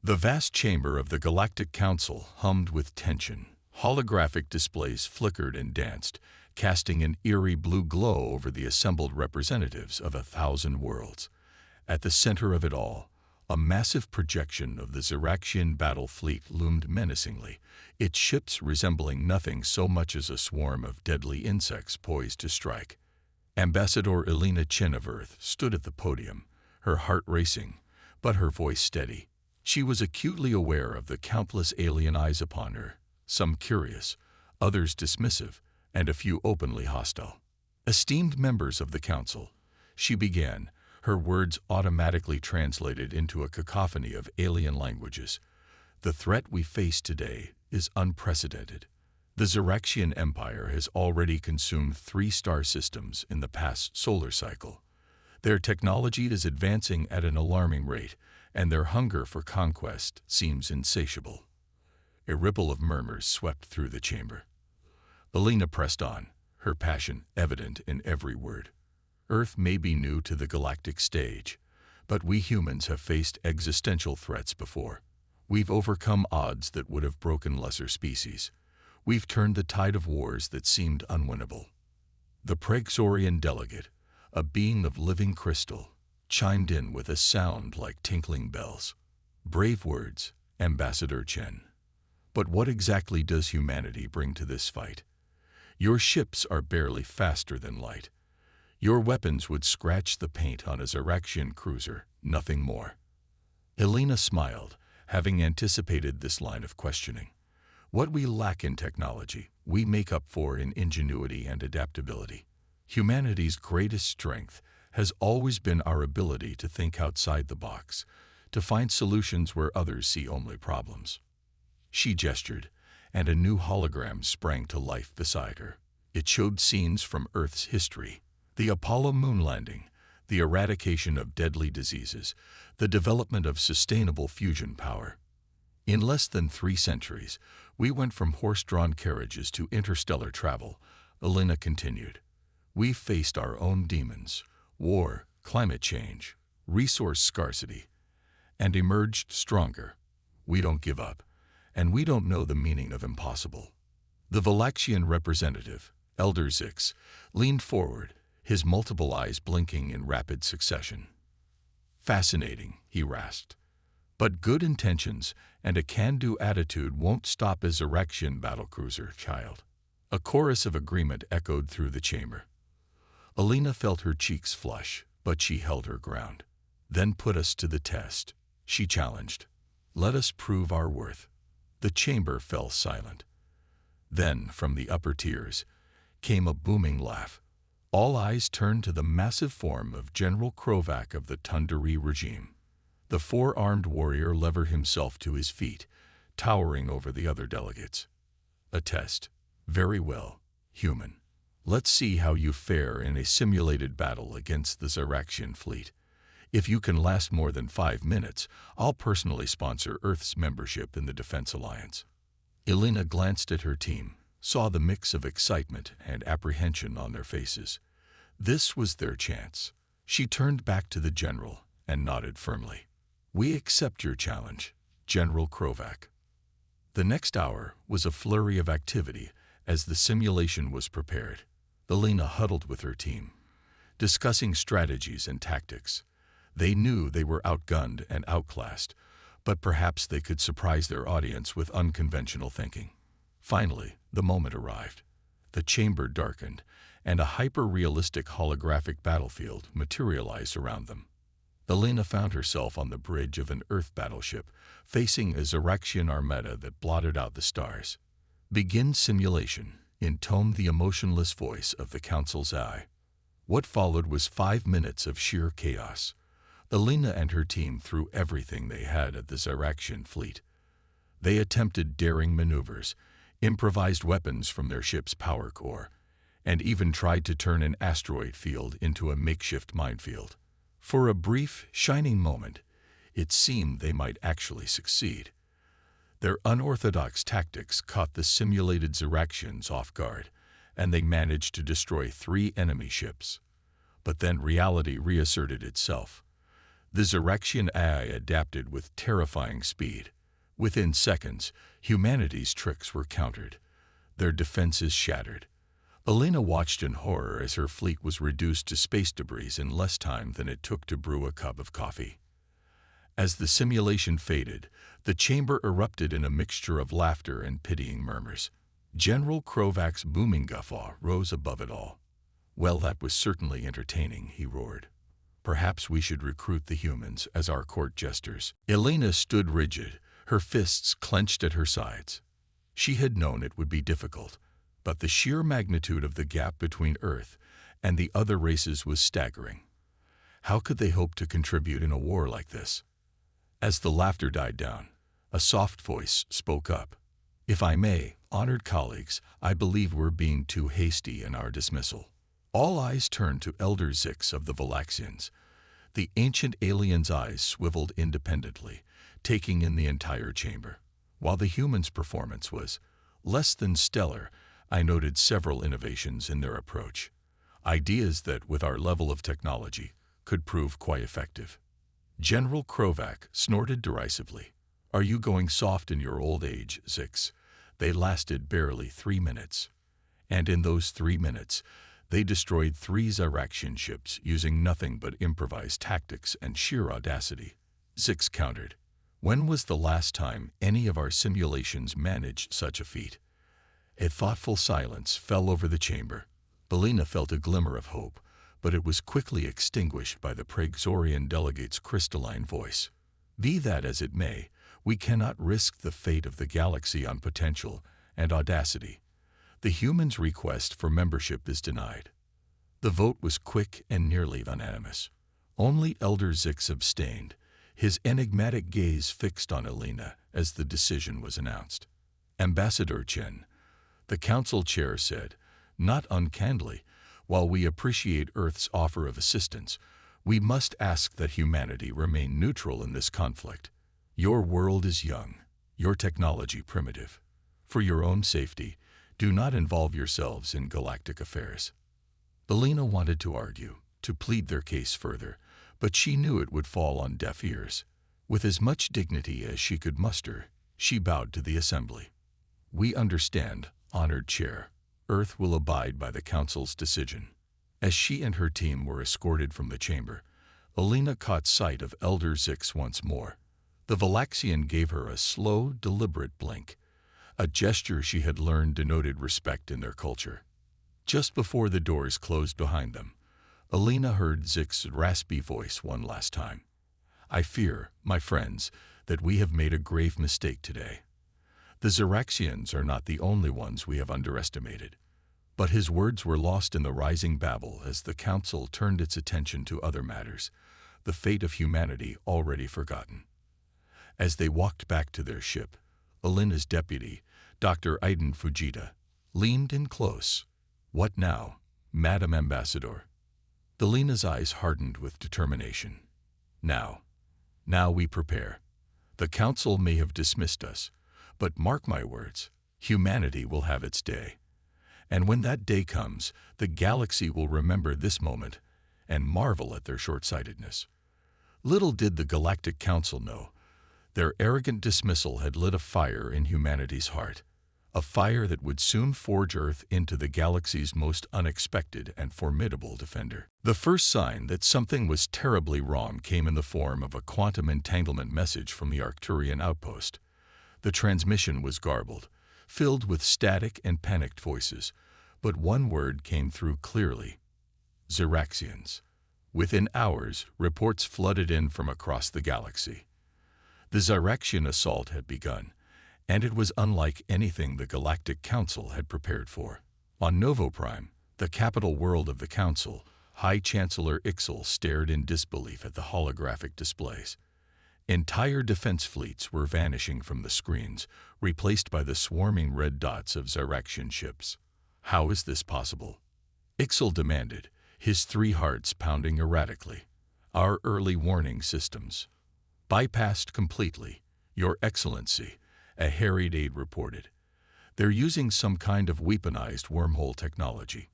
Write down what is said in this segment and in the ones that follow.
The vast chamber of the Galactic Council hummed with tension. Holographic displays flickered and danced, casting an eerie blue glow over the assembled representatives of 1,000 worlds. At the center of it all, a massive projection of the Ziraxian battle fleet loomed menacingly, its ships resembling nothing so much as a swarm of deadly insects poised to strike. Ambassador Elena Chen of Earth stood at the podium, her heart racing, but her voice steady. She was acutely aware of the countless alien eyes upon her, some curious, others dismissive, and a few openly hostile. Esteemed members of the council, she began, her words automatically translated into a cacophony of alien languages. The threat we face today is unprecedented. The Ziraxian Empire has already consumed 3 star systems in the past solar cycle. Their technology is advancing at an alarming rate, and their hunger for conquest seems insatiable. A ripple of murmurs swept through the chamber. Elena pressed on, her passion evident in every word. Earth may be new to the galactic stage, but we humans have faced existential threats before. We've overcome odds that would have broken lesser species. We've turned the tide of wars that seemed unwinnable. The Praxorian delegate, a being of living crystal, chimed in with a sound like tinkling bells. Brave words, Ambassador Chen. But what exactly does humanity bring to this fight? Your ships are barely faster than light. Your weapons would scratch the paint on a Ziraxian cruiser, nothing more. Helena smiled, having anticipated this line of questioning. What we lack in technology, we make up for in ingenuity and adaptability. Humanity's greatest strength has always been our ability to think outside the box, to find solutions where others see only problems. She gestured, and a new hologram sprang to life beside her. It showed scenes from Earth's history: the Apollo moon landing, the eradication of deadly diseases, the development of sustainable fusion power. In less than 3 centuries, we went from horse-drawn carriages to interstellar travel, Elena continued. We've faced our own demons: war, climate change, resource scarcity, and emerged stronger. We don't give up, and we don't know the meaning of impossible. The Valaxian representative, Elder Zix, leaned forward, his multiple eyes blinking in rapid succession. Fascinating, he rasped. But good intentions and a can-do attitude won't stop a Ziraxian battlecruiser, child. A chorus of agreement echoed through the chamber. Elena felt her cheeks flush, but she held her ground. Then put us to the test, she challenged. Let us prove our worth. The chamber fell silent. Then, from the upper tiers, came a booming laugh. All eyes turned to the massive form of General Krovac of the Tundari regime. The 4-armed warrior levered himself to his feet, towering over the other delegates. A test. Very well, human. Let's see how you fare in a simulated battle against the Ziraxian fleet. If you can last more than 5 minutes, I'll personally sponsor Earth's membership in the Defense Alliance. Elena glanced at her team, saw the mix of excitement and apprehension on their faces. This was their chance. She turned back to the general and nodded firmly. We accept your challenge, General Krovac. The next hour was a flurry of activity as the simulation was prepared. Elena huddled with her team, discussing strategies and tactics. They knew they were outgunned and outclassed, but perhaps they could surprise their audience with unconventional thinking. Finally, the moment arrived. The chamber darkened, and a hyper-realistic holographic battlefield materialized around them. Elena found herself on the bridge of an Earth battleship, facing a Ziraxian armada that blotted out the stars. Begin simulation, intoned the emotionless voice of the Council's eye. What followed was 5 minutes of sheer chaos. Elena and her team threw everything they had at the Ziraxian fleet. They attempted daring maneuvers, improvised weapons from their ship's power core, and even tried to turn an asteroid field into a makeshift minefield. For a brief, shining moment, it seemed they might actually succeed. Their unorthodox tactics caught the simulated Ziraxians off guard, and they managed to destroy 3 enemy ships. But then reality reasserted itself. The Xeraxian AI adapted with terrifying speed. Within seconds, humanity's tricks were countered, their defenses shattered. Elena watched in horror as her fleet was reduced to space debris in less time than it took to brew a cup of coffee. As the simulation faded, the chamber erupted in a mixture of laughter and pitying murmurs. General Krovak's booming guffaw rose above it all. "Well, that was certainly entertaining," he roared. "Perhaps we should recruit the humans as our court jesters." Elena stood rigid, her fists clenched at her sides. She had known it would be difficult, but the sheer magnitude of the gap between Earth and the other races was staggering. How could they hope to contribute in a war like this? As the laughter died down, a soft voice spoke up. "If I may, honored colleagues, I believe we're being too hasty in our dismissal." All eyes turned to Elder Zix of the Valaxians. The ancient alien's eyes swiveled independently, taking in the entire chamber. While the humans' performance was less than stellar, I noted several innovations in their approach. Ideas that, with our level of technology, could prove quite effective. General Krovak snorted derisively. "Are you going soft in your old age, Zix?" They lasted barely 3 minutes. And in those 3 minutes, they destroyed 3 Xeraxian ships using nothing but improvised tactics and sheer audacity. Zix countered. "When was the last time any of our simulations managed such a feat?" A thoughtful silence fell over the chamber. Elena felt a glimmer of hope, but it was quickly extinguished by the Praexorian delegate's crystalline voice. "Be that as it may, we cannot risk the fate of the galaxy on potential and audacity. The humans' request for membership is denied." The vote was quick and nearly unanimous. Only Elder Zix abstained, his enigmatic gaze fixed on Elena as the decision was announced. "Ambassador Chen," the council chair said, not uncannily, "while we appreciate Earth's offer of assistance, we must ask that humanity remain neutral in this conflict. Your world is young, your technology primitive. For your own safety, do not involve yourselves in galactic affairs." Elena wanted to argue, to plead their case further, but she knew it would fall on deaf ears. With as much dignity as she could muster, she bowed to the assembly. "We understand, honored chair. Earth will abide by the council's decision." As she and her team were escorted from the chamber, Elena caught sight of Elder Zix once more. The Valaxian gave her a slow, deliberate blink, a gesture she had learned denoted respect in their culture. Just before the doors closed behind them, Elena heard Zix's raspy voice one last time. "I fear, my friends, that we have made a grave mistake today. The Xeraxians are not the only ones we have underestimated." But his words were lost in the rising babble as the council turned its attention to other matters, the fate of humanity already forgotten. As they walked back to their ship, Elena's deputy, Dr. Aiden Fujita, leaned in close. "What now, Madam Ambassador?" Elena's eyes hardened with determination. Now we prepare. The council may have dismissed us, but mark my words, humanity will have its day. And when that day comes, the galaxy will remember this moment and marvel at their short-sightedness." Little did the Galactic Council know, their arrogant dismissal had lit a fire in humanity's heart, a fire that would soon forge Earth into the galaxy's most unexpected and formidable defender. The first sign that something was terribly wrong came in the form of a quantum entanglement message from the Arcturian outpost. The transmission was garbled, filled with static and panicked voices, but one word came through clearly: Xeraxians. Within hours, reports flooded in from across the galaxy. The Xeraxian assault had begun, and it was unlike anything the Galactic Council had prepared for. On Novo Prime, the capital world of the Council, High Chancellor Ixel stared in disbelief at the holographic displays. Entire defense fleets were vanishing from the screens, replaced by the swarming red dots of Xeraxian ships. "How is this possible?" Ixel demanded, his 3 hearts pounding erratically. "Our early warning systems bypassed completely, Your Excellency," a harried aide reported. "They're using some kind of weaponized wormhole technology.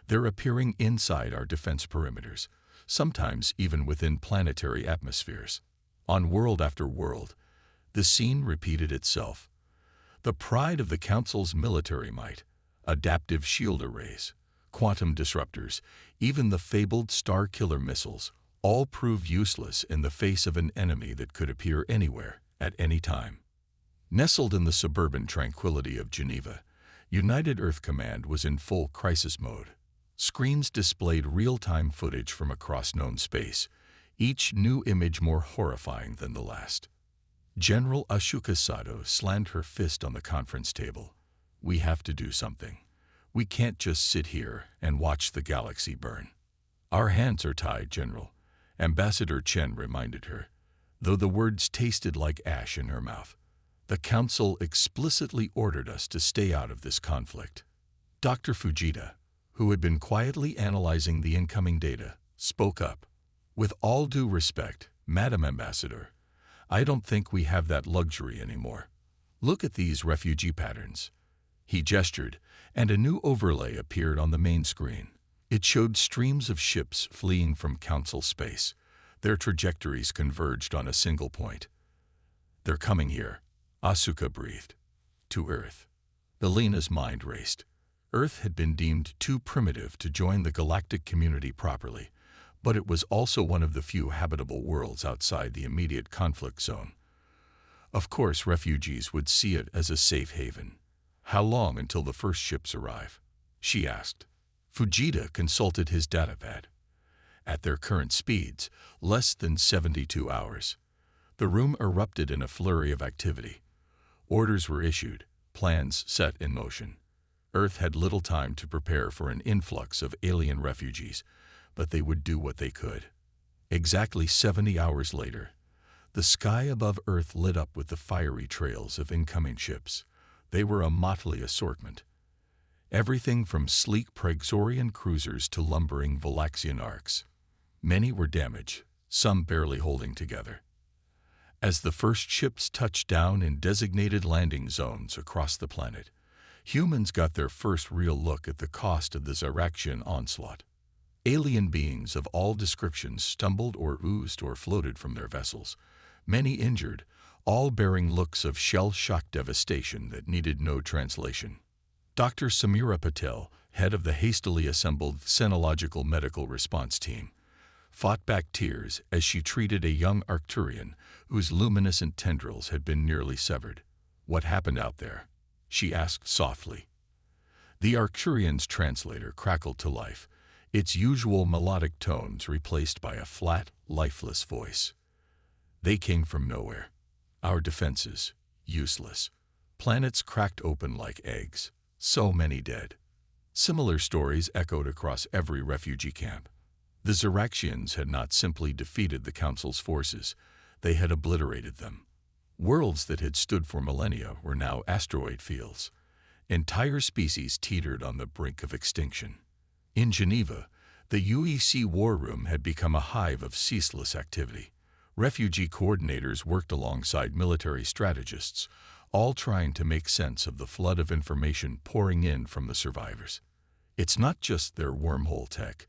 They're appearing inside our defense perimeters, sometimes even within planetary atmospheres. On world after world, the scene repeated itself. The pride of the Council's military might, adaptive shield arrays, quantum disruptors, even the fabled Star Killer missiles, all proved useless in the face of an enemy that could appear anywhere, at any time. Nestled in the suburban tranquility of Geneva, United Earth Command was in full crisis mode. Screens displayed real-time footage from across known space, each new image more horrifying than the last. General Ashoka Sato slammed her fist on the conference table. "We have to do something. We can't just sit here and watch the galaxy burn." "Our hands are tied, General," Ambassador Chen reminded her, though the words tasted like ash in her mouth. "The Council explicitly ordered us to stay out of this conflict." Dr. Fujita, who had been quietly analyzing the incoming data, spoke up. "With all due respect, Madam Ambassador, I don't think we have that luxury anymore. Look at these refugee patterns." He gestured, and a new overlay appeared on the main screen. It showed streams of ships fleeing from Council space. Their trajectories converged on a single point. "They're coming here," Asuka breathed. "To Earth." Belena's mind raced. Earth had been deemed too primitive to join the galactic community properly, but it was also one of the few habitable worlds outside the immediate conflict zone. Of course, refugees would see it as a safe haven. "How long until the first ships arrive?" she asked. Fujita consulted his datapad. "At their current speeds, less than 72 hours. The room erupted in a flurry of activity. Orders were issued, plans set in motion. Earth had little time to prepare for an influx of alien refugees, but they would do what they could. Exactly 70 hours later, the sky above Earth lit up with the fiery trails of incoming ships. They were a motley assortment. Everything from sleek Praxorian cruisers to lumbering Valaxian arcs. Many were damaged, some barely holding together. As the first ships touched down in designated landing zones across the planet, humans got their first real look at the cost of the Zaraxian onslaught. Alien beings of all descriptions stumbled or oozed or floated from their vessels, many injured, all bearing looks of shell-shock devastation that needed no translation. Dr. Samira Patel, head of the hastily assembled Xenological Medical Response Team, fought back tears as she treated a young Arcturian whose luminescent tendrils had been nearly severed. "What happened out there?" she asked softly. The Arcturian's translator crackled to life, its usual melodic tones replaced by a flat, lifeless voice. "They came from nowhere. Our defenses, useless. Planets cracked open like eggs. So many dead." Similar stories echoed across every refugee camp. The Zaraxians had not simply defeated the Council's forces, they had obliterated them. Worlds that had stood for millennia were now asteroid fields. Entire species teetered on the brink of extinction. In Geneva, the UEC War Room had become a hive of ceaseless activity. Refugee coordinators worked alongside military strategists, all trying to make sense of the flood of information pouring in from the survivors. "It's not just their wormhole tech,"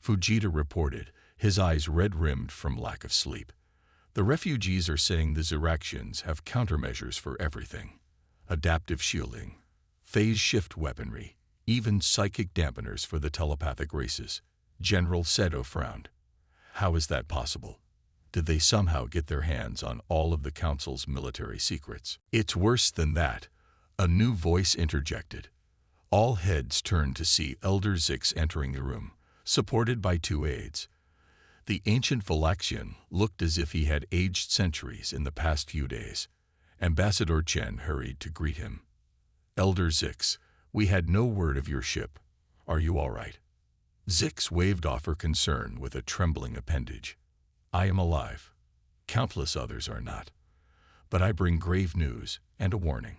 Fujita reported, his eyes red-rimmed from lack of sleep. "The refugees are saying the Zaraxians have countermeasures for everything. Adaptive shielding, phase shift weaponry, even psychic dampeners for the telepathic races." General Seto frowned. "How is that possible? Did they somehow get their hands on all of the Council's military secrets?" "It's worse than that," a new voice interjected. All heads turned to see Elder Zix entering the room, supported by two aides. The ancient Valaxian looked as if he had aged centuries in the past few days. Ambassador Chen hurried to greet him. "Elder Zix, we had no word of your ship. Are you all right?" Zix waved off her concern with a trembling appendage. "I am alive. Countless others are not. But I bring grave news and a warning."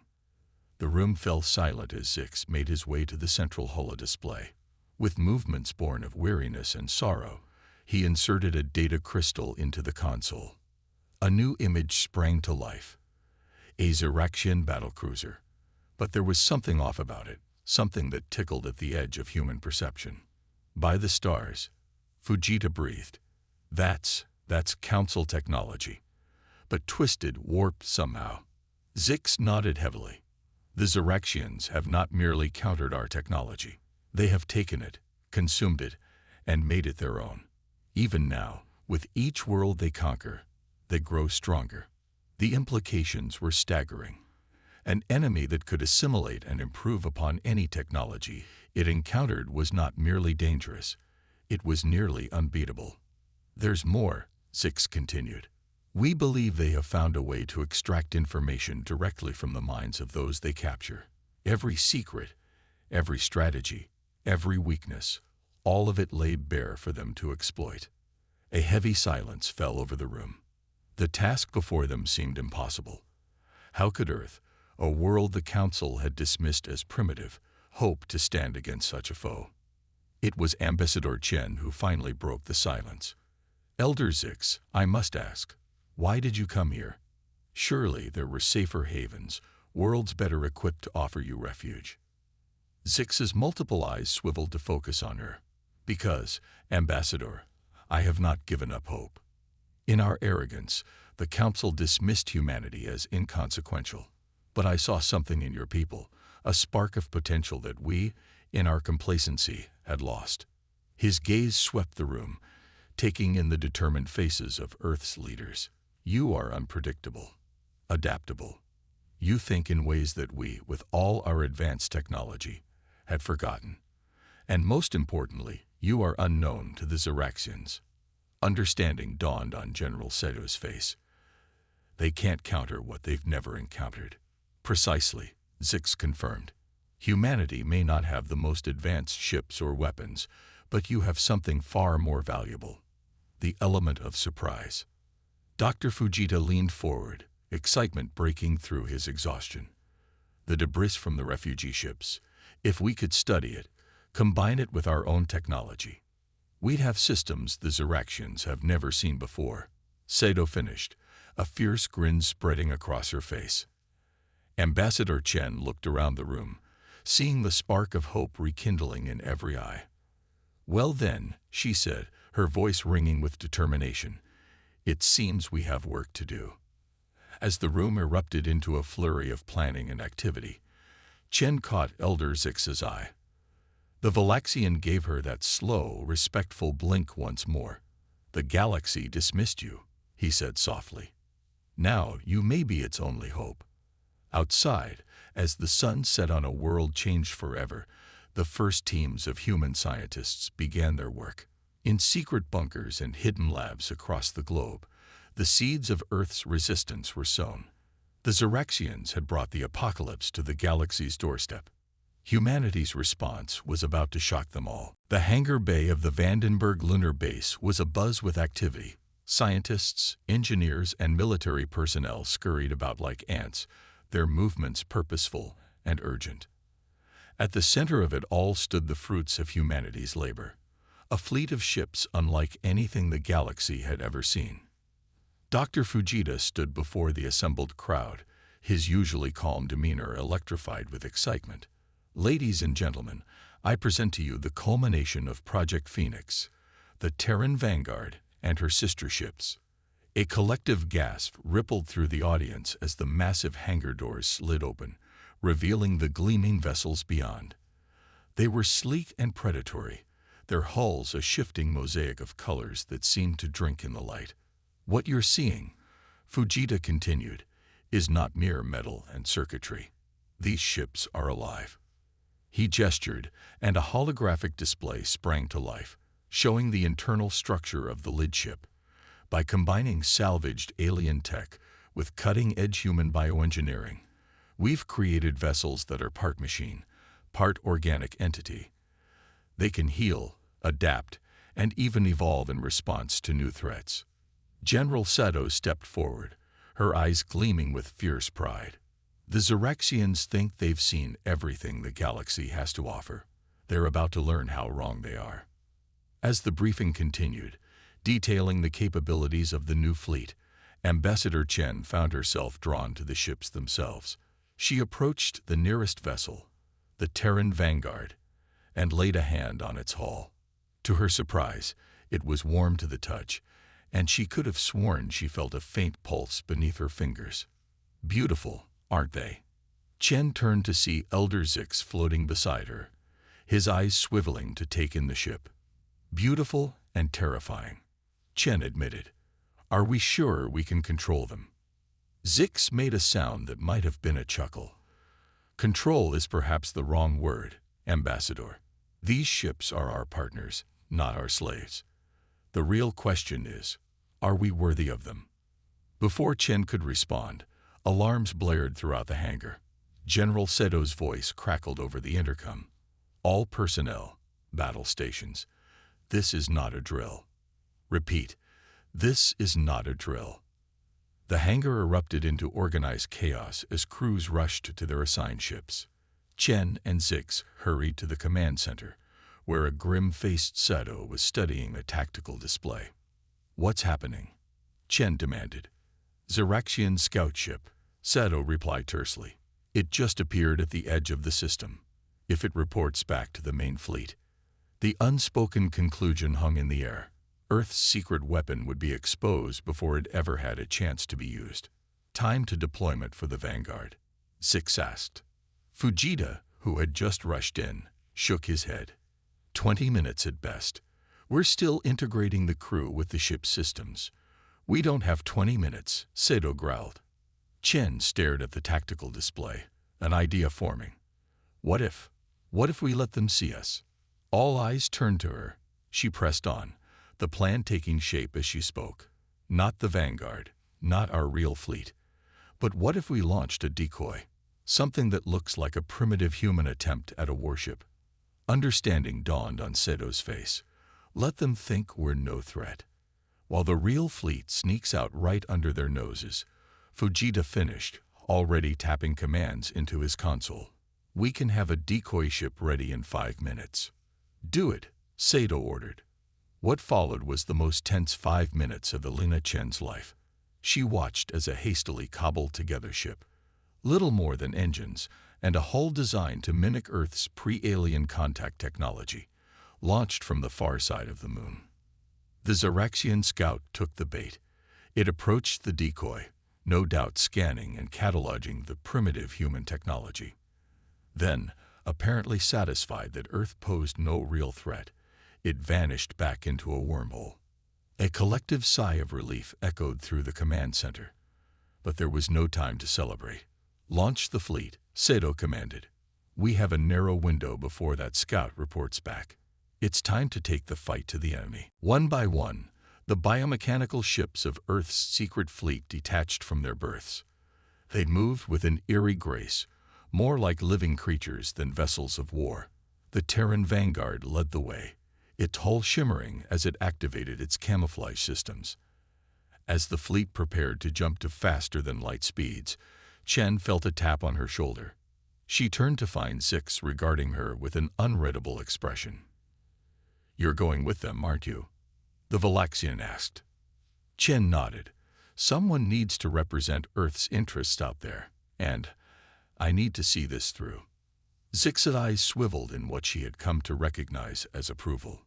The room fell silent as Zix made his way to the central holodisplay. With movements born of weariness and sorrow, he inserted a data crystal into the console. A new image sprang to life. A Zaraxian battlecruiser. But there was something off about it, something that tickled at the edge of human perception. "By the stars," Fujita breathed, That's Council technology. But twisted, warped somehow. Zix nodded heavily. The Zyrexians have not merely countered our technology. They have taken it, consumed it, and made it their own. Even now, with each world they conquer, they grow stronger. The implications were staggering. An enemy that could assimilate and improve upon any technology it encountered was not merely dangerous, it was nearly unbeatable. There's more, Zix continued. We believe they have found a way to extract information directly from the minds of those they capture. Every secret, every strategy, every weakness, all of it laid bare for them to exploit. A heavy silence fell over the room. The task before them seemed impossible. How could Earth, a world the Council had dismissed as primitive, hope to stand against such a foe? It was Ambassador Chen who finally broke the silence. Elder Zix, I must ask, why did you come here? Surely there were safer havens, worlds better equipped to offer you refuge. Zix's multiple eyes swiveled to focus on her. Because, Ambassador, I have not given up hope. In our arrogance, the Council dismissed humanity as inconsequential. But I saw something in your people, a spark of potential that we, in our complacency, had lost. His gaze swept the room, taking in the determined faces of Earth's leaders. You are unpredictable, adaptable. You think in ways that we, with all our advanced technology, had forgotten. And most importantly, you are unknown to the Zyrexians. Understanding dawned on General Seto's face. They can't counter what they've never encountered. Precisely, Zix confirmed. Humanity may not have the most advanced ships or weapons, but you have something far more valuable. The element of surprise. Dr. Fujita leaned forward, excitement breaking through his exhaustion. The debris from the refugee ships, if we could study it, combine it with our own technology, we'd have systems the Zyrexians have never seen before. Seto finished, a fierce grin spreading across her face. Ambassador Chen looked around the room, seeing the spark of hope rekindling in every eye. Well then, she said, her voice ringing with determination, it seems we have work to do. As the room erupted into a flurry of planning and activity, Chen caught Elder Zix's eye. The Valaxian gave her that slow, respectful blink once more. The galaxy dismissed you, he said softly. Now you may be its only hope. Outside, as the sun set on a world changed forever, the first teams of human scientists began their work. In secret bunkers and hidden labs across the globe, the seeds of Earth's resistance were sown. The Zyrexians had brought the apocalypse to the galaxy's doorstep. Humanity's response was about to shock them all. The hangar bay of the Vandenberg lunar base was abuzz with activity. Scientists, engineers, and military personnel scurried about like ants, their movements purposeful and urgent. At the center of it all stood the fruits of humanity's labor, a fleet of ships unlike anything the galaxy had ever seen. Dr. Fujita stood before the assembled crowd, his usually calm demeanor electrified with excitement. Ladies and gentlemen, I present to you the culmination of Project Phoenix, the Terran Vanguard and her sister ships. A collective gasp rippled through the audience as the massive hangar doors slid open, revealing the gleaming vessels beyond. They were sleek and predatory, their hulls a shifting mosaic of colors that seemed to drink in the light. What you're seeing, Fujita continued, is not mere metal and circuitry. These ships are alive. He gestured, and a holographic display sprang to life, showing the internal structure of the lid ship. By combining salvaged alien tech with cutting-edge human bioengineering, we've created vessels that are part machine, part organic entity. They can heal, adapt, and even evolve in response to new threats. General Seto stepped forward, her eyes gleaming with fierce pride. The Zyrexians think they've seen everything the galaxy has to offer. They're about to learn how wrong they are. As the briefing continued, detailing the capabilities of the new fleet, Ambassador Chen found herself drawn to the ships themselves. She approached the nearest vessel, the Terran Vanguard, and laid a hand on its hull. To her surprise, it was warm to the touch, and she could have sworn she felt a faint pulse beneath her fingers. Beautiful, aren't they? Chen turned to see Elder Zix floating beside her, his eyes swiveling to take in the ship. Beautiful and terrifying, Chen admitted. Are we sure we can control them? Zix made a sound that might have been a chuckle. Control is perhaps the wrong word, Ambassador. These ships are our partners, not our slaves. The real question is, are we worthy of them? Before Chen could respond, alarms blared throughout the hangar. General Seto's voice crackled over the intercom. All personnel, battle stations. This is not a drill. Repeat, this is not a drill. The hangar erupted into organized chaos as crews rushed to their assigned ships. Chen and Zix hurried to the command center, where a grim-faced Seto was studying a tactical display. What's happening? Chen demanded. Ziraxian scout ship, Seto replied tersely. It just appeared at the edge of the system. If it reports back to the main fleet. The unspoken conclusion hung in the air. Earth's secret weapon would be exposed before it ever had a chance to be used. Time to deployment for the Vanguard, Zix asked. Fujita, who had just rushed in, shook his head. 20 minutes at best. We're still integrating the crew with the ship's systems. We don't have 20 minutes, Seto growled. Chen stared at the tactical display, an idea forming. What if we let them see us? All eyes turned to her. She pressed on, the plan taking shape as she spoke. Not the Vanguard, not our real fleet. But what if we launched a decoy? Something that looks like a primitive human attempt at a warship. Understanding dawned on Seto's face. Let them think we're no threat. While the real fleet sneaks out right under their noses, Fujita finished, already tapping commands into his console. We can have a decoy ship ready in 5 minutes. Do it, Seto ordered. What followed was the most tense 5 minutes of Elena Chen's life. She watched as a hastily cobbled-together ship, little more than engines, and a hull designed to mimic Earth's pre-alien contact technology, launched from the far side of the moon. The Ziraxian scout took the bait. It approached the decoy, no doubt scanning and cataloging the primitive human technology. Then, apparently satisfied that Earth posed no real threat, it vanished back into a wormhole. A collective sigh of relief echoed through the command center. But there was no time to celebrate. Launch the fleet, Seto commanded. We have a narrow window before that scout reports back. It's time to take the fight to the enemy. One by one, the biomechanical ships of Earth's secret fleet detached from their berths. They moved with an eerie grace, more like living creatures than vessels of war. The Terran Vanguard led the way, its hull shimmering as it activated its camouflage systems. As the fleet prepared to jump to faster-than-light speeds, Chen felt a tap on her shoulder. She turned to find Zix regarding her with an unreadable expression. You're going with them, aren't you? The Valaxian asked. Chen nodded. Someone needs to represent Earth's interests out there, and I need to see this through. Zix's eyes swiveled in what she had come to recognize as approval.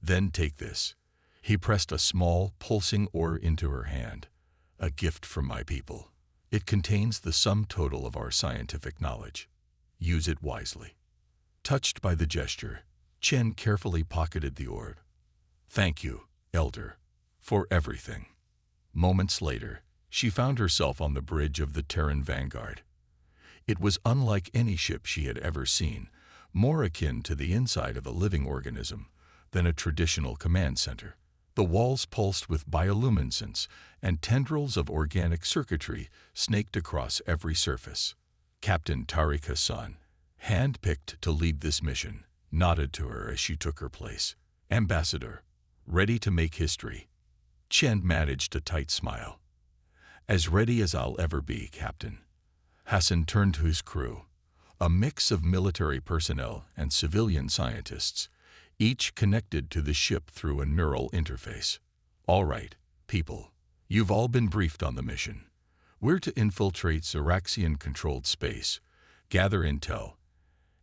Then take this. He pressed a small, pulsing ore into her hand. A gift from my people. It contains the sum total of our scientific knowledge. Use it wisely. Touched by the gesture, Chen carefully pocketed the orb. Thank you, Elder, for everything. Moments later, she found herself on the bridge of the Terran Vanguard. It was unlike any ship she had ever seen, more akin to the inside of a living organism than a traditional command center. The walls pulsed with bioluminescence, and tendrils of organic circuitry snaked across every surface. Captain Tariq Hassan, hand-picked to lead this mission, nodded to her as she took her place. Ambassador, ready to make history. Chen managed a tight smile. As ready as I'll ever be, Captain. Hassan turned to his crew, a mix of military personnel and civilian scientists, each connected to the ship through a neural interface. All right, people, you've all been briefed on the mission. We're to infiltrate Ziraxian-controlled space, gather intel,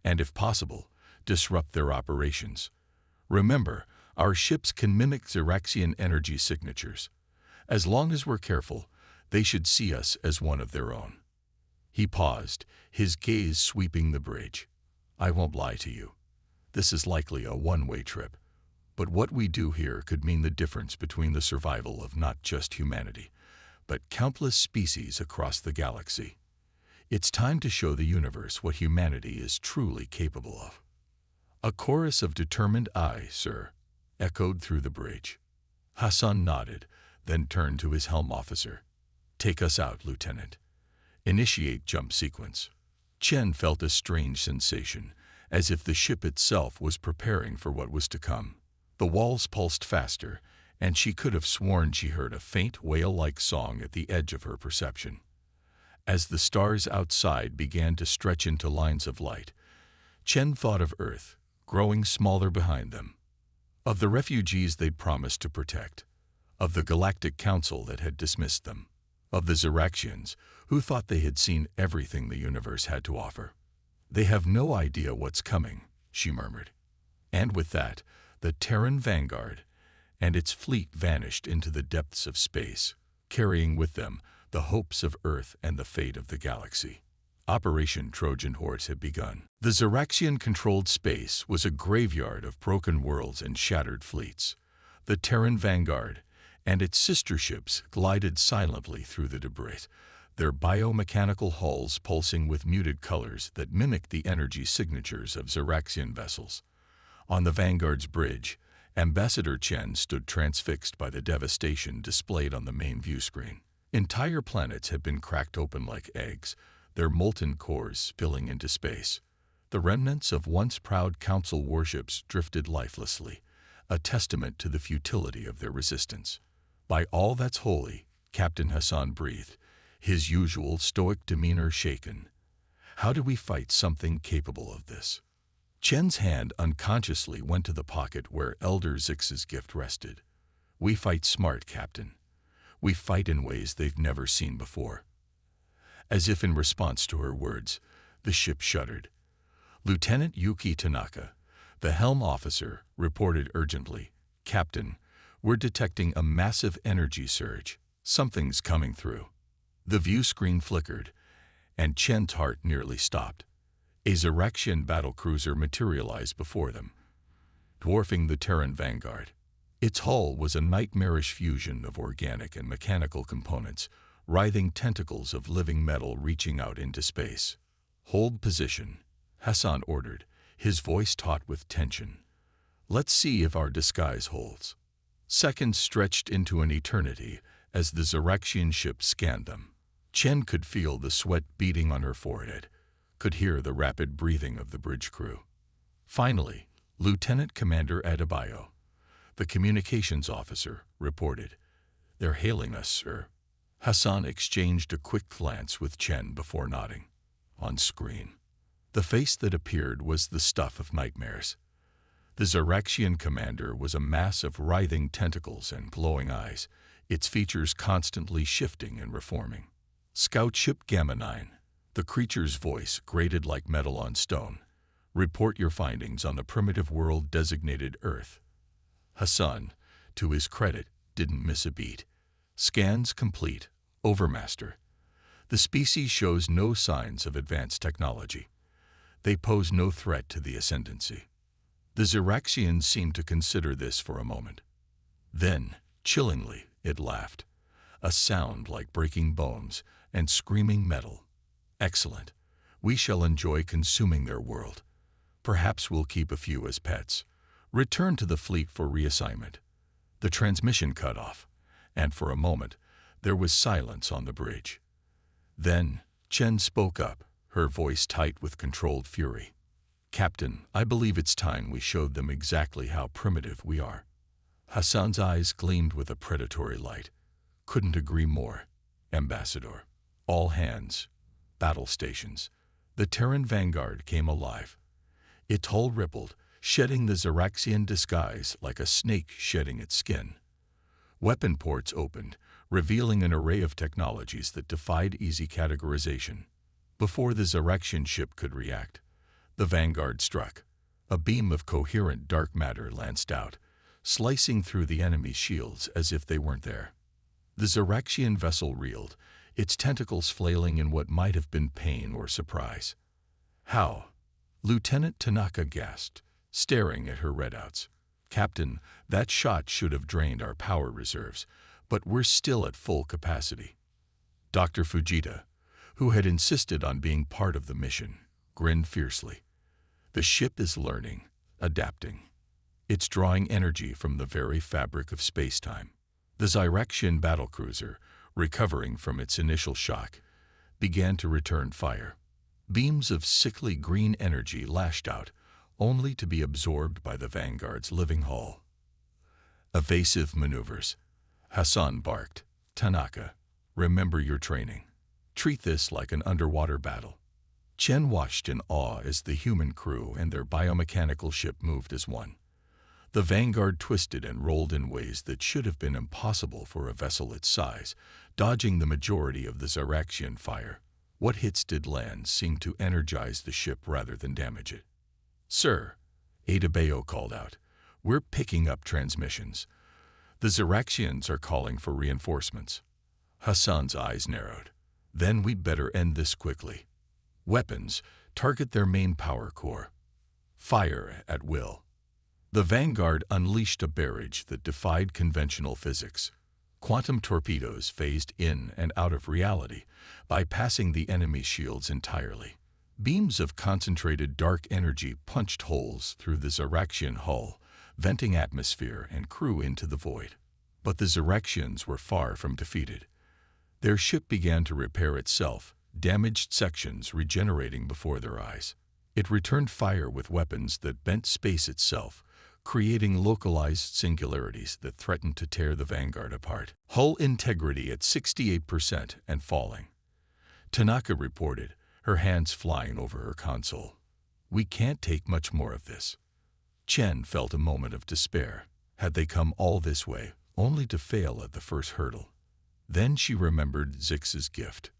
and if possible, disrupt their operations. Remember, Our ships can mimic Xeraxian energy signatures. As long as we're careful, they should see us as one of their own." He paused, his gaze sweeping the bridge. "I won't lie to you. This is likely a one-way trip. But what we do here could mean the difference between the survival of not just humanity, but countless species across the galaxy. It's time to show the universe what humanity is truly capable of." A chorus of determined "Aye, sir," echoed through the bridge. Hassan nodded, then turned to his helm officer. "Take us out, Lieutenant. Initiate jump sequence." Chen felt a strange sensation, as if the ship itself was preparing for what was to come. The walls pulsed faster, and she could have sworn she heard a faint whale-like song at the edge of her perception. As the stars outside began to stretch into lines of light, Chen thought of Earth, growing smaller behind them. Of the refugees they'd promised to protect. Of the Galactic Council that had dismissed them. Of the Xeraxians, who thought they had seen everything the universe had to offer. "They have no idea what's coming," she murmured. And with that, the Terran vanguard and its fleet vanished into the depths of space, carrying with them the hopes of Earth and the fate of the galaxy. Operation Trojan Horse had begun. The Xeraxian-controlled space was a graveyard of broken worlds and shattered fleets. The Terran vanguard and its sister ships glided silently through the debris, their biomechanical hulls pulsing with muted colors that mimicked the energy signatures of Xeraxian vessels. On the Vanguard's bridge, Ambassador Chen stood transfixed by the devastation displayed on the main view screen. Entire planets had been cracked open like eggs, their molten cores spilling into space. The remnants of once proud Council warships drifted lifelessly, a testament to the futility of their resistance. "By all that's holy," Captain Hassan breathed, his usual stoic demeanor shaken. "How do we fight something capable of this?" Chen's hand unconsciously went to the pocket where Elder Zix's gift rested. "We fight smart, Captain. We fight in ways they've never seen before." As if in response to her words, the ship shuddered. Lieutenant Yuki Tanaka, the helm officer, reported urgently, "Captain, we're detecting a massive energy surge. Something's coming through." The view screen flickered, and Chen's heart nearly stopped. A Xeraxian battlecruiser materialized before them, dwarfing the Terran vanguard. Its hull was a nightmarish fusion of organic and mechanical components, writhing tentacles of living metal reaching out into space. "Hold position," Hassan ordered, his voice taut with tension. "Let's see if our disguise holds." Seconds stretched into an eternity as the Xeraxian ship scanned them. Chen could feel the sweat beading on her forehead, could hear the rapid breathing of the bridge crew. Finally, Lieutenant Commander Adebayo, the communications officer, reported, "They're hailing us, sir." Hassan exchanged a quick glance with Chen before nodding. On screen, the face that appeared was the stuff of nightmares. The Xeraxian commander was a mass of writhing tentacles and glowing eyes, its features constantly shifting and reforming. "Scout Ship Gamma 9, the creature's voice grated like metal on stone. Report your findings on the primitive world designated Earth." Hassan, to his credit, didn't miss a beat. "Scans complete. Overmaster. The species shows no signs of advanced technology. They pose no threat to the ascendancy." The Xeraxians seemed to consider this for a moment. Then, chillingly, it laughed, a sound like breaking bones and screaming metal. "Excellent. We shall enjoy consuming their world. Perhaps we'll keep a few as pets. Return to the fleet for reassignment." The transmission cut off, and for a moment, there was silence on the bridge. Then, Chen spoke up, her voice tight with controlled fury. "Captain, I believe it's time we showed them exactly how primitive we are." Hassan's eyes gleamed with a predatory light. "Couldn't agree more, Ambassador." All hands, battle stations. The Terran vanguard came alive. Its hull rippled, shedding the Xeraxian disguise like a snake shedding its skin. Weapon ports opened, revealing an array of technologies that defied easy categorization. Before the Xeraxian ship could react, the vanguard struck. A beam of coherent dark matter lanced out, slicing through the enemy's shields as if they weren't there. The Xeraxian vessel reeled, its tentacles flailing in what might have been pain or surprise. "How?" Lieutenant Tanaka gasped, staring at her readouts. "Captain, that shot should have drained our power reserves, but we're still at full capacity." Dr. Fujita, who had insisted on being part of the mission, grinned fiercely. "The ship is learning, adapting. It's drawing energy from the very fabric of space-time." The Xeraxian battlecruiser, recovering from its initial shock, began to return fire. Beams of sickly green energy lashed out, only to be absorbed by the Vanguard's living hull. "Evasive maneuvers," Hassan barked. "Tanaka, remember your training. Treat this like an underwater battle." Chen watched in awe as the human crew and their biomechanical ship moved as one. The Vanguard twisted and rolled in ways that should have been impossible for a vessel its size, dodging the majority of the Xeraxian fire. What hits did land seemed to energize the ship rather than damage it. "Sir," Adebayo called out, "we're picking up transmissions. The Xeraxians are calling for reinforcements." Hassan's eyes narrowed. "Then we'd better end this quickly. Weapons, target their main power core. Fire at will." The Vanguard unleashed a barrage that defied conventional physics. Quantum torpedoes phased in and out of reality, bypassing the enemy's shields entirely. Beams of concentrated dark energy punched holes through the Xeraxian hull, venting atmosphere and crew into the void. But the Xeraxians were far from defeated. Their ship began to repair itself, damaged sections regenerating before their eyes. It returned fire with weapons that bent space itself, creating localized singularities that threatened to tear the Vanguard apart. Hull integrity at 68% and falling. Tanaka reported, her hands flying over her console. "We can't take much more of this." Chen felt a moment of despair. Had they come all this way, only to fail at the first hurdle? Then she remembered Zix's gift.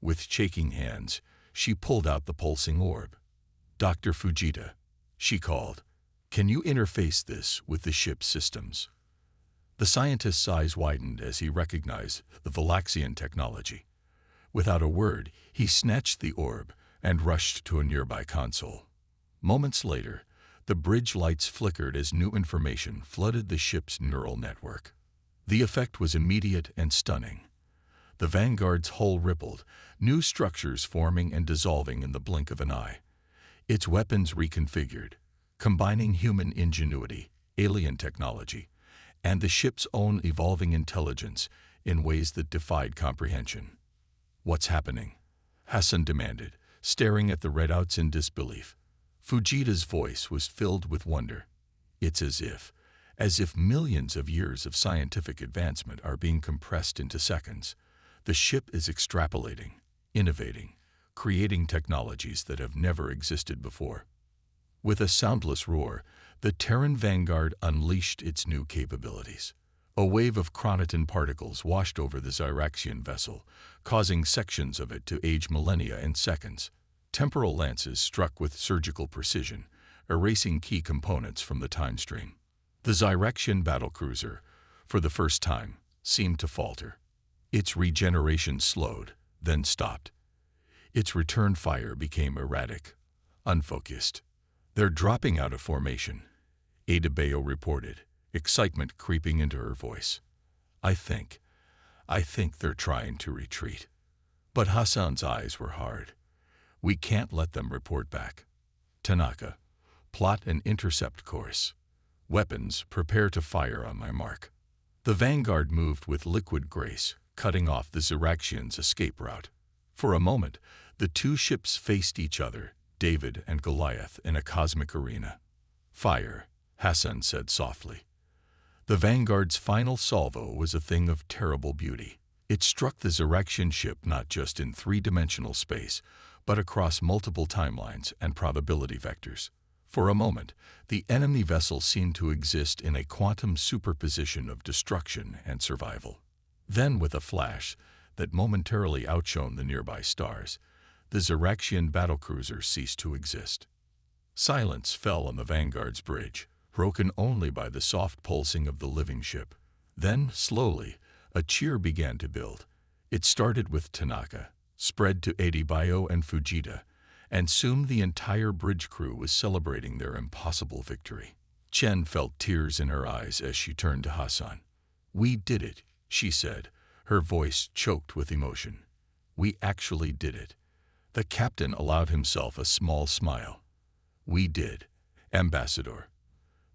With shaking hands, she pulled out the pulsing orb. "Dr. Fujita," she called, "can you interface this with the ship's systems?" The scientist's eyes widened as he recognized the Valaxian technology. Without a word, he snatched the orb and rushed to a nearby console. Moments later, the bridge lights flickered as new information flooded the ship's neural network. The effect was immediate and stunning. The Vanguard's hull rippled, new structures forming and dissolving in the blink of an eye. Its weapons reconfigured, combining human ingenuity, alien technology, and the ship's own evolving intelligence in ways that defied comprehension. "What's happening?" Hassan demanded, staring at the readouts in disbelief. Fujita's voice was filled with wonder. "It's as if millions of years of scientific advancement are being compressed into seconds. The ship is extrapolating, innovating, creating technologies that have never existed before." With a soundless roar, the Terran Vanguard unleashed its new capabilities. A wave of chronoton particles washed over the Xeraxian vessel, causing sections of it to age millennia in seconds. Temporal lances struck with surgical precision, erasing key components from the time stream. The Xeraxian battlecruiser, for the first time, seemed to falter. Its regeneration slowed, then stopped. Its return fire became erratic, unfocused. "They're dropping out of formation," Adebayo reported, excitement creeping into her voice. I think they're trying to retreat." But Hassan's eyes were hard. "We can't let them report back. Tanaka, plot an intercept course. Weapons, prepare to fire on my mark." The Vanguard moved with liquid grace, cutting off the Xeraxians' escape route. For a moment, the two ships faced each other, David and Goliath, in a cosmic arena. "Fire," Hassan said softly. The Vanguard's final salvo was a thing of terrible beauty. It struck the Xeraxian ship not just in three-dimensional space, but across multiple timelines and probability vectors. For a moment, the enemy vessel seemed to exist in a quantum superposition of destruction and survival. Then, with a flash that momentarily outshone the nearby stars, the Xeraxian battlecruiser ceased to exist. Silence fell on the Vanguard's bridge, broken only by the soft pulsing of the living ship. Then, slowly, a cheer began to build. It started with Tanaka, spread to Adebayo and Fujita, and soon the entire bridge crew was celebrating their impossible victory. Chen felt tears in her eyes as she turned to Hassan. "We did it," she said, her voice choked with emotion. "We actually did it." The captain allowed himself a small smile. "We did, Ambassador.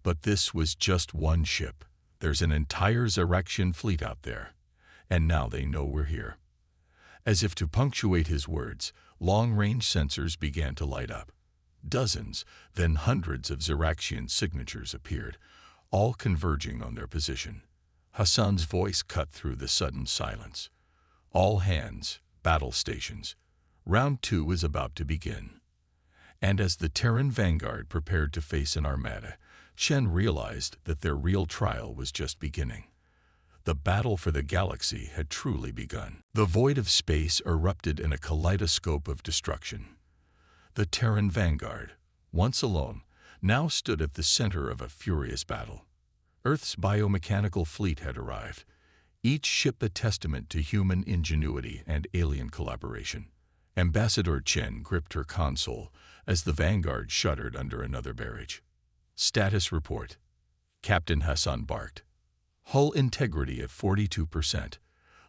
But this was just one ship. There's an entire Xeraxian fleet out there, and now they know we're here." As if to punctuate his words, long-range sensors began to light up. Dozens, then hundreds of Xeraxian signatures appeared, all converging on their position. Hassan's voice cut through the sudden silence. "All hands, battle stations. Round 2 is about to begin." And as the Terran vanguard prepared to face an armada, Chen realized that their real trial was just beginning. The battle for the galaxy had truly begun. The void of space erupted in a kaleidoscope of destruction. The Terran vanguard, once alone, now stood at the center of a furious battle. Earth's biomechanical fleet had arrived, each ship a testament to human ingenuity and alien collaboration. Ambassador Chen gripped her console as the vanguard shuddered under another barrage. "Status report," Captain Hassan barked. "Hull integrity at 42%.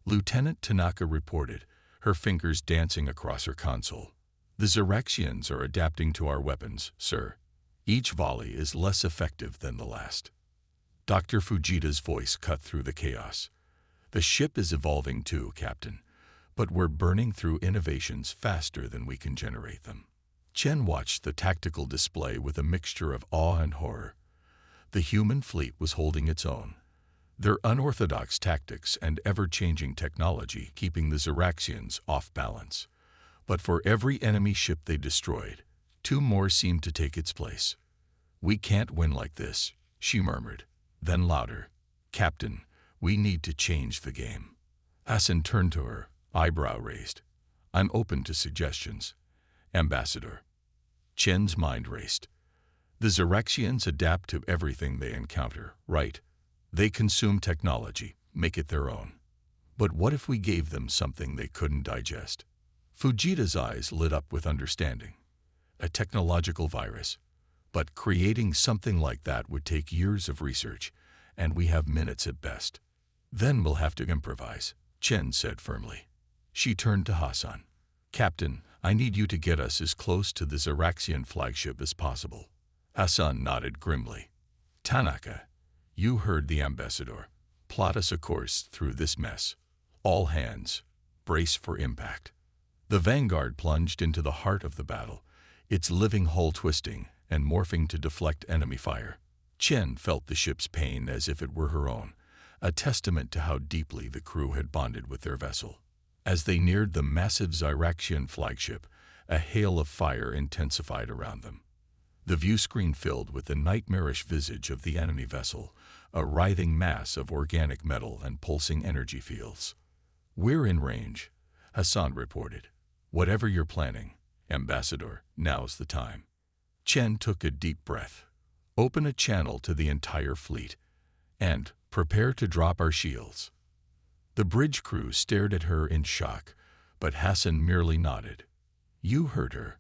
Lieutenant Tanaka reported, her fingers dancing across her console. "The Xeraxians are adapting to our weapons, sir. Each volley is less effective than the last." Dr. Fujita's voice cut through the chaos. "The ship is evolving too, Captain, but we're burning through innovations faster than we can generate them." Chen watched the tactical display with a mixture of awe and horror. The human fleet was holding its own, their unorthodox tactics and ever-changing technology keeping the Xeraxians off balance. But for every enemy ship they destroyed, 2 more seemed to take its place. "We can't win like this," she murmured. Then louder, "Captain, we need to change the game." Hassan turned to her, eyebrow raised. "I'm open to suggestions, Ambassador." Chen's mind raced. The Xeraxians adapt to everything they encounter, right? They consume technology, make it their own. But what if we gave them something they couldn't digest? Fujita's eyes lit up with understanding. A technological virus. But creating something like that would take years of research, and we have minutes at best. "Then we'll have to improvise," Chen said firmly. She turned to Hassan. "Captain, I need you to get us as close to the Xeraxian flagship as possible." Hassan nodded grimly. "Tanaka, you heard the Ambassador. Plot us a course through this mess. All hands, brace for impact." The vanguard plunged into the heart of the battle, its living hull twisting and morphing to deflect enemy fire. Chen felt the ship's pain as if it were her own, a testament to how deeply the crew had bonded with their vessel. As they neared the massive Xeraxian flagship, a hail of fire intensified around them. The view screen filled with the nightmarish visage of the enemy vessel, a writhing mass of organic metal and pulsing energy fields. "We're in range," Hassan reported. "Whatever you're planning, Ambassador, now's the time." Chen took a deep breath. "Open a channel to the entire fleet, and prepare to drop our shields." The bridge crew stared at her in shock, but Hassan merely nodded. "You heard her.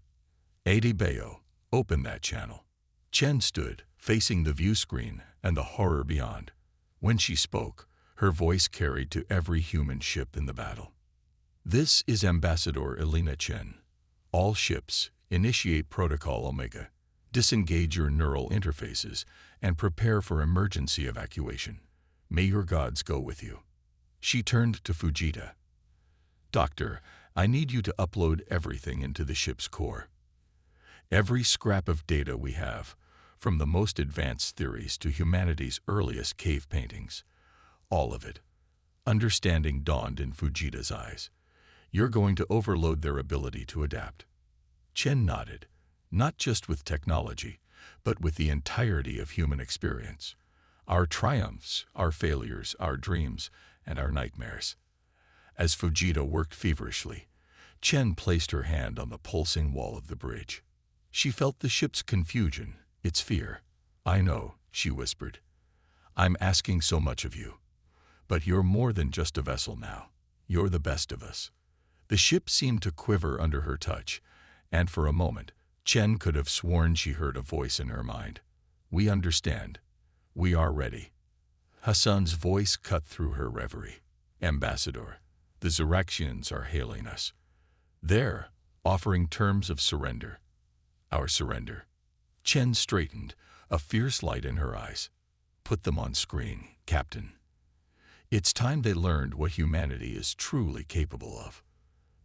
Adebayo, open that channel." Chen stood, facing the view screen and the horror beyond. When she spoke, her voice carried to every human ship in the battle. "This is Ambassador Elena Chen. All ships, initiate Protocol Omega. Disengage your neural interfaces and prepare for emergency evacuation. May your gods go with you." She turned to Fujita. "Doctor, I need you to upload everything into the ship's core. Every scrap of data we have, from the most advanced theories to humanity's earliest cave paintings. All of it." Understanding dawned in Fujita's eyes. "You're going to overload their ability to adapt." Chen nodded, not just with technology, but with the entirety of human experience. Our triumphs, our failures, our dreams, and our nightmares. As Fujita worked feverishly, Chen placed her hand on the pulsing wall of the bridge. She felt the ship's confusion, its fear. "I know," she whispered. "I'm asking so much of you. But you're more than just a vessel now. You're the best of us." The ship seemed to quiver under her touch, and for a moment, Chen could have sworn she heard a voice in her mind. "We understand. We are ready." Hassan's voice cut through her reverie. "Ambassador, the Xeraxians are hailing us. They're offering terms of surrender." "Our surrender?" Chen straightened, a fierce light in her eyes. "Put them on screen, Captain. It's time they learned what humanity is truly capable of."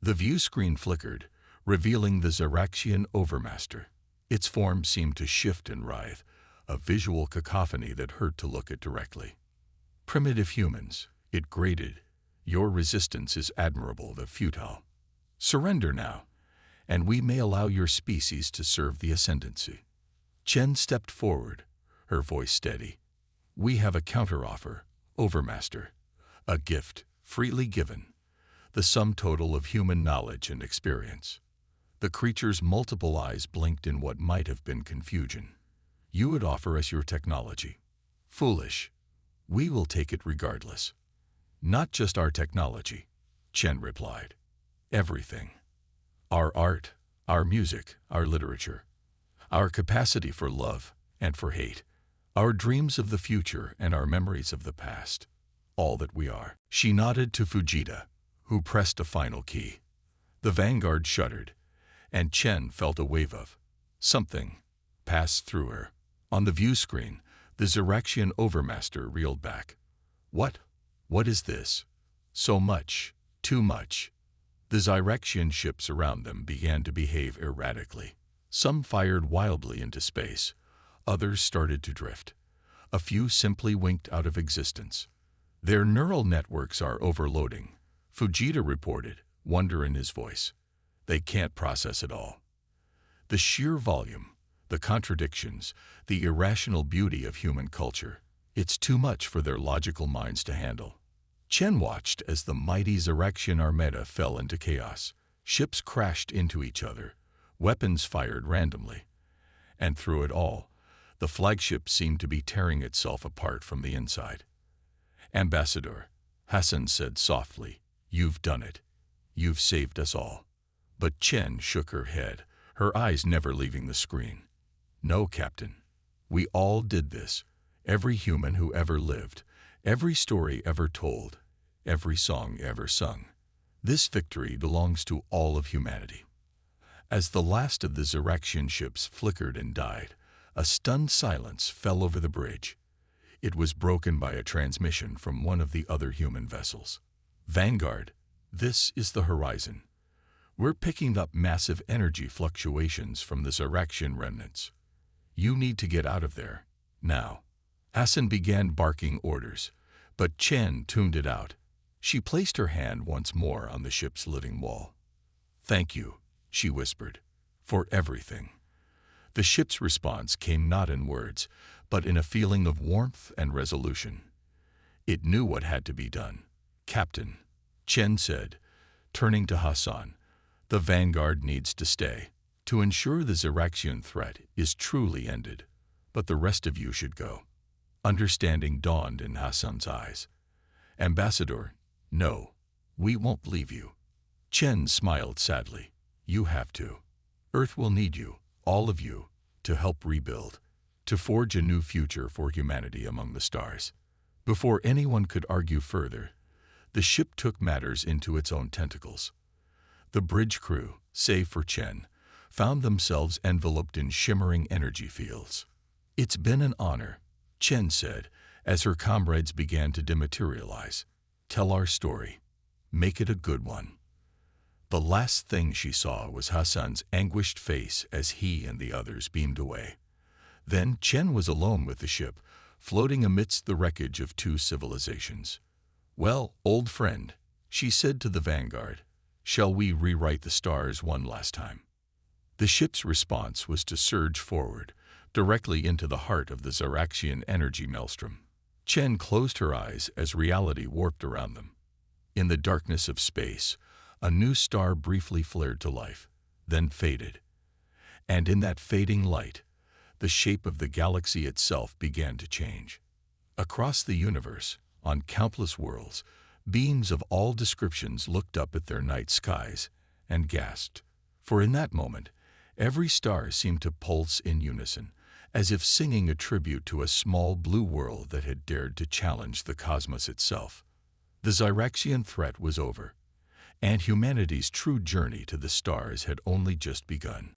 The view screen flickered, revealing the Xeraxian Overmaster. Its form seemed to shift and writhe, a visual cacophony that hurt to look at directly. "Primitive humans," it grated, "your resistance is admirable but futile. Surrender now, and we may allow your species to serve the ascendancy." Chen stepped forward, her voice steady. "We have a counteroffer, Overmaster. A gift, freely given. The sum total of human knowledge and experience." The creature's multiple eyes blinked in what might have been confusion. "You would offer us your technology. Foolish. We will take it regardless." "Not just our technology," Chen replied. "Everything. Our art, our music, our literature. Our capacity for love and for hate. Our dreams of the future and our memories of the past. All that we are." She nodded to Fujita, who pressed a final key. The Vanguard shuddered, and Chen felt a wave of something pass through her. On the view screen, the Xeraxian Overmaster reeled back. What is this? So much, too much." The Xeraxian ships around them began to behave erratically. Some fired wildly into space. Others started to drift. A few simply winked out of existence. "Their neural networks are overloading," Fujita reported, wonder in his voice. "They can't process it all. The sheer volume, the contradictions, the irrational beauty of human culture. It's too much for their logical minds to handle." Chen watched as the mighty Xeraxian armada fell into chaos. Ships crashed into each other, weapons fired randomly. And through it all, the flagship seemed to be tearing itself apart from the inside. "Ambassador," Hassan said softly, "you've done it. You've saved us all." But Chen shook her head, her eyes never leaving the screen. "No, Captain. We all did this. Every human who ever lived, every story ever told, every song ever sung. This victory belongs to all of humanity." As the last of the Xeraxian ships flickered and died, a stunned silence fell over the bridge. It was broken by a transmission from one of the other human vessels. "Vanguard, this is the horizon. We're picking up massive energy fluctuations from the Xeraxian remnants. You need to get out of there, now." Hassan began barking orders, but Chen tuned it out. She placed her hand once more on the ship's living wall. "Thank you," she whispered, "for everything." The ship's response came not in words, but in a feeling of warmth and resolution. It knew what had to be done. "Captain," Chen said, turning to Hassan, "the Vanguard needs to stay, to ensure the Xeraxian threat is truly ended. But the rest of you should go." Understanding dawned in Hassan's eyes. "Ambassador, no, we won't leave you." Chen smiled sadly. "You have to. Earth will need you, all of you, to help rebuild, to forge a new future for humanity among the stars." Before anyone could argue further, the ship took matters into its own tentacles. The bridge crew, save for Chen, found themselves enveloped in shimmering energy fields. "It's been an honor," Chen said, as her comrades began to dematerialize. "Tell our story. Make it a good one." The last thing she saw was Hassan's anguished face as he and the others beamed away. Then Chen was alone with the ship, floating amidst the wreckage of two civilizations. "Well, old friend," she said to the Vanguard, "shall we rewrite the stars one last time?" The ship's response was to surge forward, directly into the heart of the Xeraxian energy maelstrom. Chen closed her eyes as reality warped around them. In the darkness of space, a new star briefly flared to life, then faded. And in that fading light, the shape of the galaxy itself began to change. Across the universe, on countless worlds, beings of all descriptions looked up at their night skies and gasped. For in that moment, every star seemed to pulse in unison, as if singing a tribute to a small blue world that had dared to challenge the cosmos itself. The Zyraxian threat was over, and humanity's true journey to the stars had only just begun.